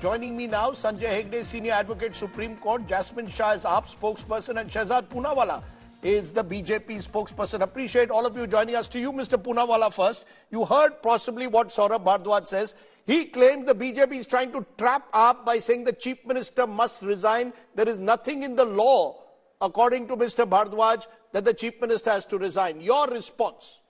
Joining me now, Sanjay Hegde, Senior Advocate, Supreme Court. Jasmine Shah is AAP spokesperson and Shehzad Poonawalla is the BJP spokesperson. Appreciate all of you joining us. To you, Mr. Poonawalla, first. You heard possibly what Sourabh Bhardwaj says. He claimed the BJP is trying to trap AAP by saying the Chief Minister must resign. There is nothing in the law, according to Mr. Bhardwaj, that the Chief Minister has to resign. Your response?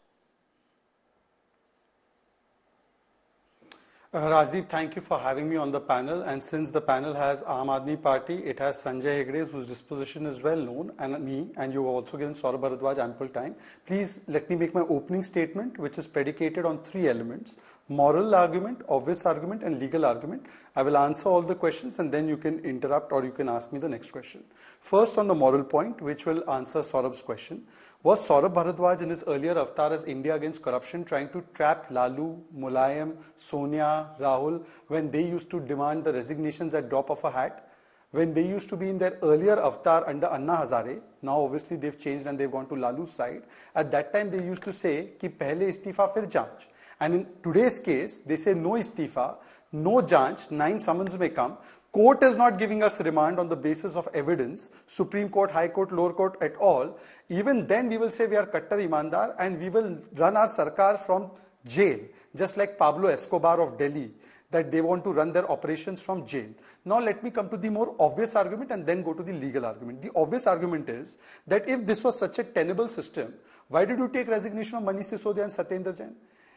Rajiv, thank you for having me on the panel. And since the panel has Aam Aadmi Party, it has Sanjay Hegde, whose disposition is well known, and me, and you have also given Sourabh Bhardwaj ample time. Please let me make my opening statement, which is predicated on three elements: moral argument, obvious argument, and legal argument. I will answer all the questions, and then you can interrupt or you can ask me the next question. First, on the moral point, which will answer Sourabh's question. Was Sourabh Bhardwaj in his earlier avatar as India Against Corruption trying to trap Lalu, Mulayam, Sonia, Rahul when they used to demand the resignations at drop of a hat? When they used to be in their earlier avatar under Anna Hazare, now obviously they've changed and they've gone to Lalu's side. At that time they used to say कि पहले इस्तीफा फिर जांच. And in today's case, they say no istifa, no janch, 9 summons may come. Court is not giving us remand on the basis of evidence, Supreme Court, High Court, Lower Court at all. Even then we will say we are Kattar Imandar and we will run our Sarkar from jail, just like Pablo Escobar of Delhi, that they want to run their operations from jail. Now let me come to the more obvious argument and then go to the legal argument. The obvious argument is that if this was such a tenable system, why did you take resignation of Manish Sisodia and Satyendra Jain?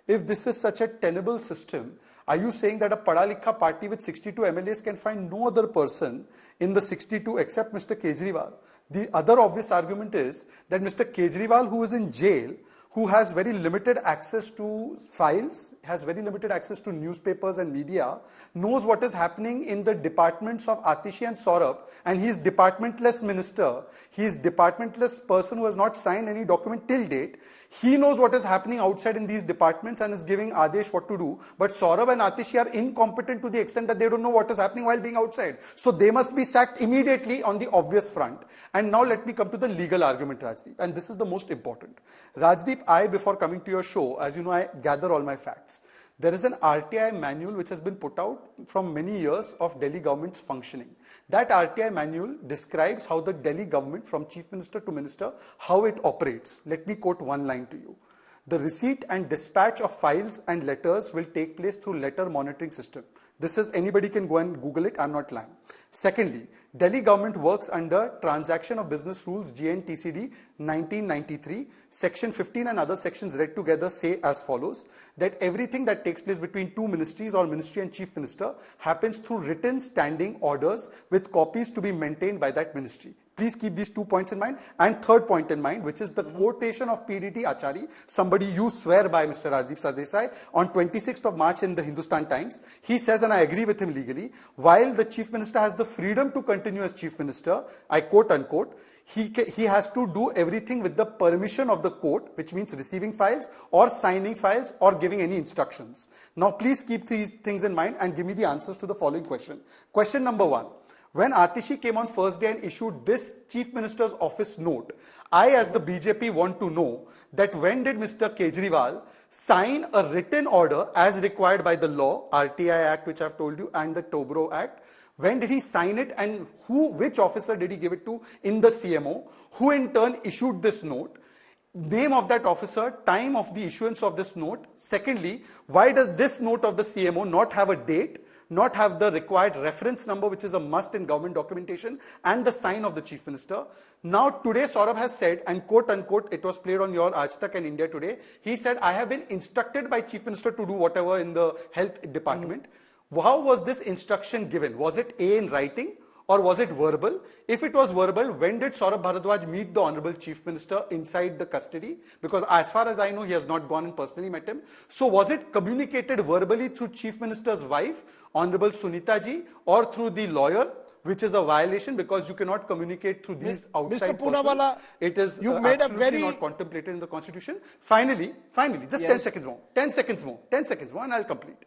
If this is such a tenable system, are you saying that a Pada-Likha party with 62 MLAs can find no other person in the 62 except Mr. Kejriwal? The other obvious argument is that Mr. Kejriwal, who is in jail, who has very limited access to files, has very limited access to newspapers and media, knows what is happening in the departments of Atishi and Sourabh, and he is departmentless minister. He is departmentless person who has not signed any document till date. He knows what is happening outside in these departments and is giving Adesh what to do. But Sourabh and Atishi are incompetent to the extent that they don't know what is happening while being outside. So they must be sacked immediately on the obvious front. And now let me come to the legal argument, Rajdeep. And this is the most important. Rajdeep, before coming to your show, as you know, I gather all my facts. There is an RTI manual which has been put out from many years of Delhi government's functioning. That RTI manual describes how the Delhi government, from chief minister to minister, how it operates. Let me quote one line to you. The receipt and dispatch of files and letters will take place through letter monitoring system. This is, anybody can go and Google it, I'm not lying. Secondly, Delhi government works under Transaction of Business Rules GNTCD 1993. Section 15 and other sections read together say as follows, that everything that takes place between two ministries or ministry and chief minister happens through written standing orders with copies to be maintained by that ministry. Please keep these 2 points in mind. And third point in mind, which is the quotation of PDT Achari, somebody you swear by, Mr. Rajiv Sardesai, on 26th of March in the Hindustan Times. He says, and I agree with him legally, while the chief minister has the freedom to continue as chief minister, I quote unquote, he has to do everything with the permission of the court, which means receiving files or signing files or giving any instructions. Now please keep these things in mind and give me the answers to the following question. Question number 1. When Atishi came on first day and issued this Chief Minister's office note, I as the BJP want to know that when did Mr. Kejriwal sign a written order as required by the law, RTI Act which I have told you and the Tobro Act? When did he sign it and which officer did he give it to in the CMO? Who in turn issued this note? Name of that officer, time of the issuance of this note. Secondly, why does this note of the CMO not have a date, not have the required reference number, which is a must in government documentation, and the sign of the chief minister? Now today Sourabh has said, and quote unquote, it was played on your Aaj Tak and India Today, he said, I have been instructed by chief minister to do whatever in the health department. How was this instruction given? Was it A, in writing, or was it verbal? If it was verbal, when did Sourabh Bhardwaj meet the Honorable Chief Minister inside the custody? Because as far as I know, he has not gone and personally met him. So was it communicated verbally through Chief Minister's wife, Honorable Sunita ji, or through the lawyer, which is a violation because you cannot communicate through these outside persons. It is absolutely not contemplated in the Constitution. Finally, just 10 seconds more, 10 seconds more, and I'll complete.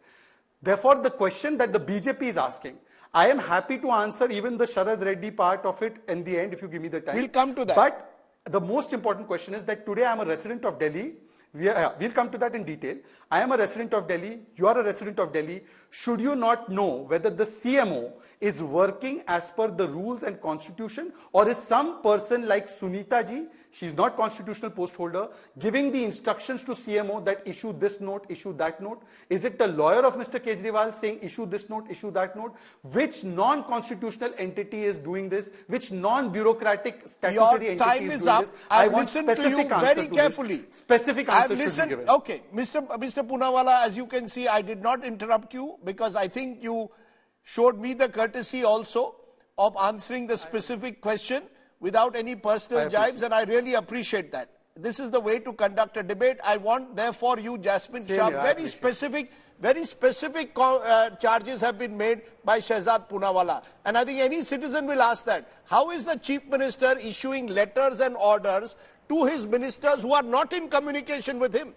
Therefore, the question that the BJP is asking, I am happy to answer even the Sharad Reddy part of it in the end if you give me the time. We'll come to that. But the most important question is that today I am a resident of Delhi. We'll come to that in detail. I am a resident of Delhi. You are a resident of Delhi. Should you not know whether the CMO is working as per the rules and constitution, or is some person like Sunita ji, she's not constitutional post holder, giving the instructions to CMO that issue this note, issue that note? Is it the lawyer of Mr. Kejriwal saying issue this note, issue that note? Which non-constitutional entity is doing this? Which non-bureaucratic statutory entity is doing this? I've listened to you very carefully. Specific answers should be given. Okay, Mr. Poonawala, as you can see, I did not interrupt you because I think you showed me the courtesy also of answering the specific question without any personal jibes, and I really appreciate that. This is the way to conduct a debate. I want, therefore, you, Jasmine Shah, very specific charges have been made by Shehzad Poonawala. And I think any citizen will ask that. How is the Chief Minister issuing letters and orders to his ministers who are not in communication with him?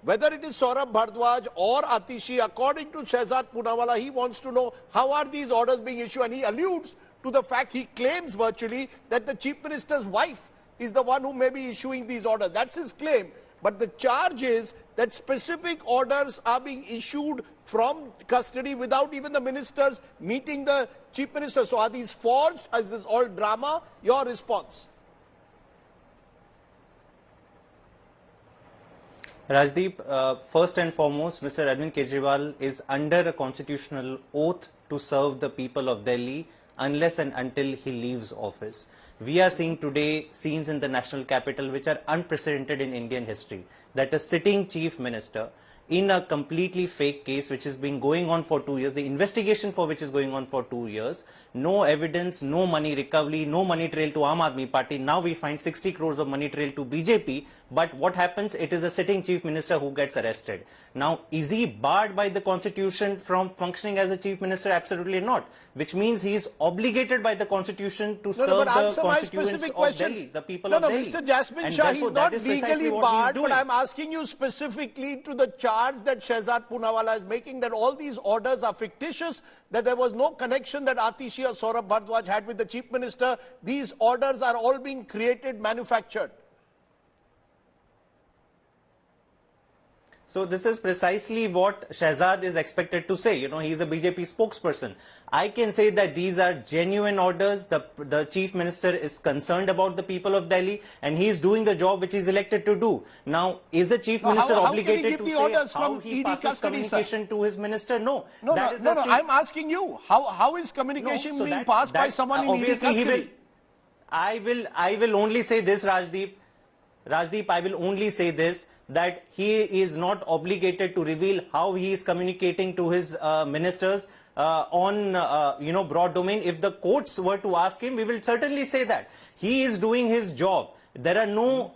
Whether it is Sourabh Bhardwaj or Atishi, according to Shehzad Poonawala, he wants to know how are these orders being issued, and he alludes to the fact, he claims virtually that the Chief Minister's wife is the one who may be issuing these orders. That's his claim. But the charge is that specific orders are being issued from custody without even the ministers meeting the Chief Minister. So are these forged? Is this all drama? Your response? Rajdeep, first and foremost, Mr. Arvind Kejriwal is under a constitutional oath to serve the people of Delhi unless and until he leaves office. We are seeing today scenes in the national capital which are unprecedented in Indian history, that a sitting chief minister in a completely fake case which has been going on for 2 years, the investigation for which is going on for 2 years, no evidence, no money recovery, no money trail to Aam Aadmi Party. Now we find 60 crores of money trail to BJP. But what happens? It is a sitting chief minister who gets arrested. Now, is he barred by the constitution from functioning as a chief minister? Absolutely not. Which means he is obligated by the constitution to serve the constituents of Delhi, the people of Delhi. Mr. Jasmine Shah, he's not legally barred, but I'm asking you specifically to the charge that Shehzad Poonawala is making, that all these orders are fictitious, that there was no connection that Atishi or Sourabh Bhardwaj had with the chief minister. These orders are all being created, manufactured. So this is precisely what Shehzad is expected to say. You know, he is a BJP spokesperson. I can say that these are genuine orders. The chief minister is concerned about the people of Delhi, and he is doing the job which he is elected to do. Now, is the chief minister obligated to say how he passes communication to his minister? No. No, I'm asking you, how is communication being passed by someone in ED custody? I will only say this, Rajdeep. Rajdeep, I will only say this, that he is not obligated to reveal how he is communicating to his ministers on broad domain. If the courts were to ask him, we will certainly say that he is doing his job. There are no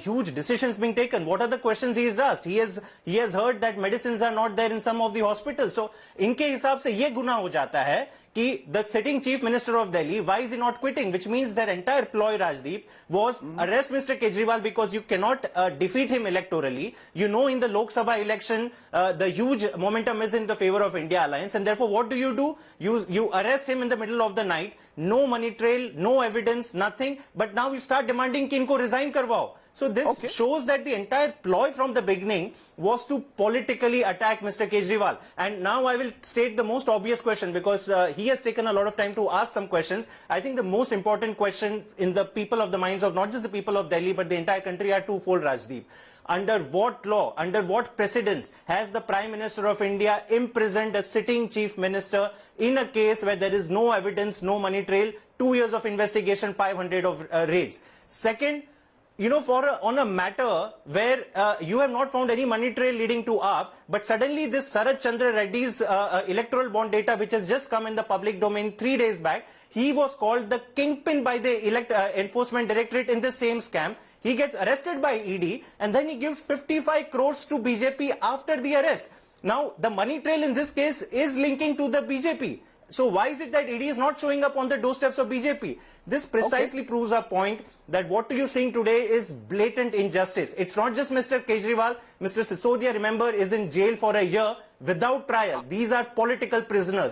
huge decisions being taken. What are the questions he is asked? He has heard that medicines are not there in some of the hospitals. So इनके हिसाब से ये गुनाह हो जाता है कि the sitting chief minister of Delhi, why is he not quitting? Which means their entire ploy, Rajdeep, was arrest Mr. Kejriwal because you cannot defeat him electorally. You know, in the Lok Sabha election, the huge momentum is in the favor of India Alliance, and therefore what do? You arrest him in the middle of the night, no money trail, no evidence, nothing, but now you start demanding कि इनको resign करवाओ. So this shows that the entire ploy from the beginning was to politically attack Mr. Kejriwal. And now I will state the most obvious question, because he has taken a lot of time to ask some questions. I think the most important question in the people of the minds of not just the people of Delhi but the entire country are twofold, Rajdeep. Under what law, under what precedence has the Prime Minister of India imprisoned a sitting chief minister in a case where there is no evidence, no money trail, 2 years of investigation, 500 of raids? Second, you know, on a matter where you have not found any money trail leading to AAP, but suddenly this Sarath Chandra Reddy's electoral bond data, which has just come in the public domain 3 days back, he was called the kingpin by the Enforcement Directorate in the same scam. He gets arrested by ED, and then he gives 55 crores to BJP after the arrest. Now, the money trail in this case is linking to the BJP. So why is it that ED is not showing up on the doorsteps of BJP? This precisely proves our point that what you're seeing today is blatant injustice. It's not just Mr. Kejriwal. Mr. Sisodia, remember, is in jail for a year without trial. These are political prisoners.